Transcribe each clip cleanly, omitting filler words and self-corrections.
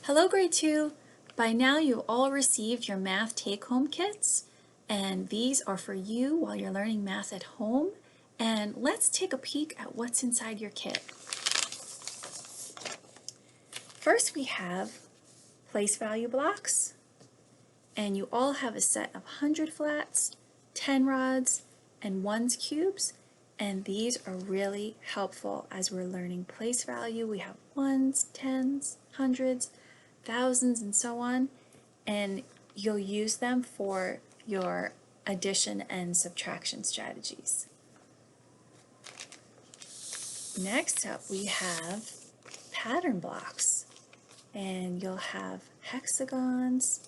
Hello grade 2! By now you all received your math take-home kits, and these are for you while you're learning math at home. And let's take a peek at what's inside your kit. First we have place value blocks, and you all have a set of 100 flats, 10 rods, and 1s cubes, and these are really helpful as we're learning place value. We have 1s, 10s, 100s, thousands, and so on, and you'll use them for your addition and subtraction strategies. Next up we have pattern blocks, and you'll have hexagons,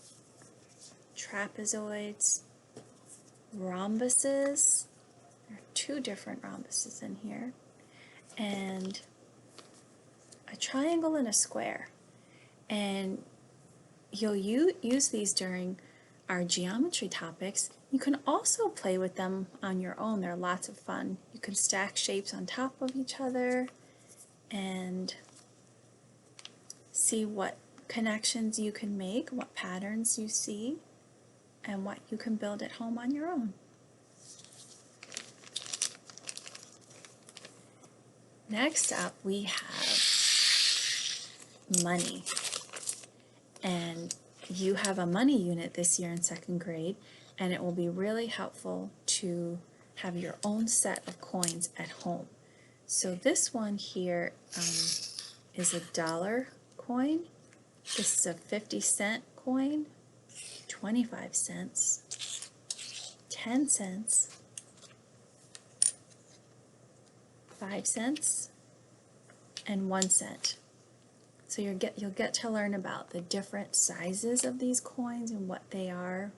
trapezoids, rhombuses. There are 2 different rhombuses in here, and a triangle and a square. And you'll use these during our geometry topics. You can also play with them on your own. They're lots of fun. You can stack shapes on top of each other and see what connections you can make, what patterns you see, and what you can build at home on your own. Next up we have money. And you have a money unit this year in 2nd grade, and it will be really helpful to have your own set of coins at home. So this one here is a $1 coin. This is a 50-cent coin, 25 cents, 10 cents, 5 cents, and 1 cent. So you'll get to learn about the different sizes of these coins and what they are.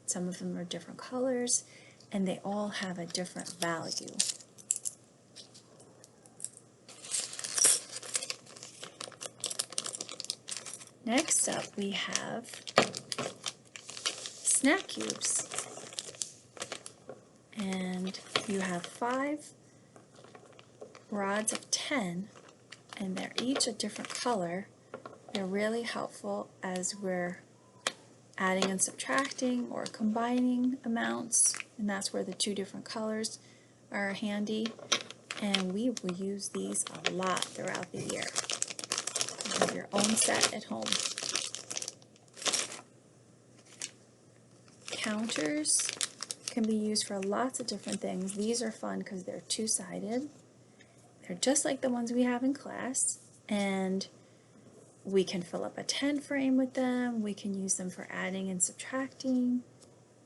Some of them are different colors, and they all have a different value. Next up we have snack cubes, and you have 5 rods of 10, and they're each a different color. They're really helpful as we're adding and subtracting or combining amounts, and that's where the 2 different colors are handy, and we will use these a lot throughout the year. You have your own set at home. Counters can be used for lots of different things. These are fun because they're 2-sided. They're just like the ones we have in class, and we can fill up a 10 frame with them. We can use them for adding and subtracting,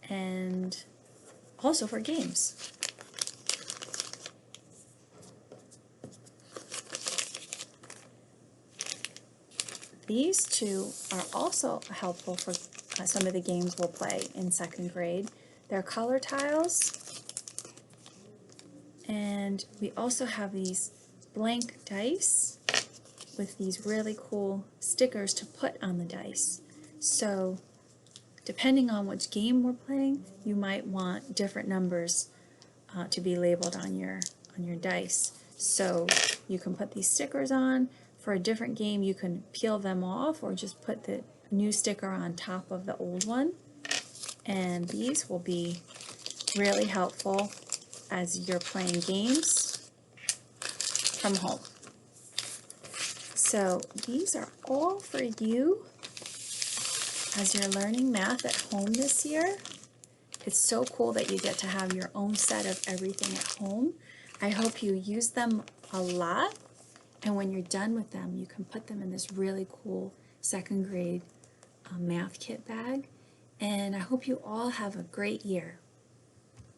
and also for games. These 2 are also helpful for some of the games we'll play in 2nd grade. They're color tiles, and we also have these blank dice with these really cool stickers to put on the dice. So depending on which game we're playing, you might want different numbers to be labeled on your dice. So you can put these stickers on. For a different game you can peel them off or just put the new sticker on top of the old one. And these will be really helpful as you're playing games from home. So these are all for you as you're learning math at home this year. It's so cool that you get to have your own set of everything at home. I hope you use them a lot, and when you're done with them you can put them in this really cool 2nd grade math kit bag. And I hope you all have a great year.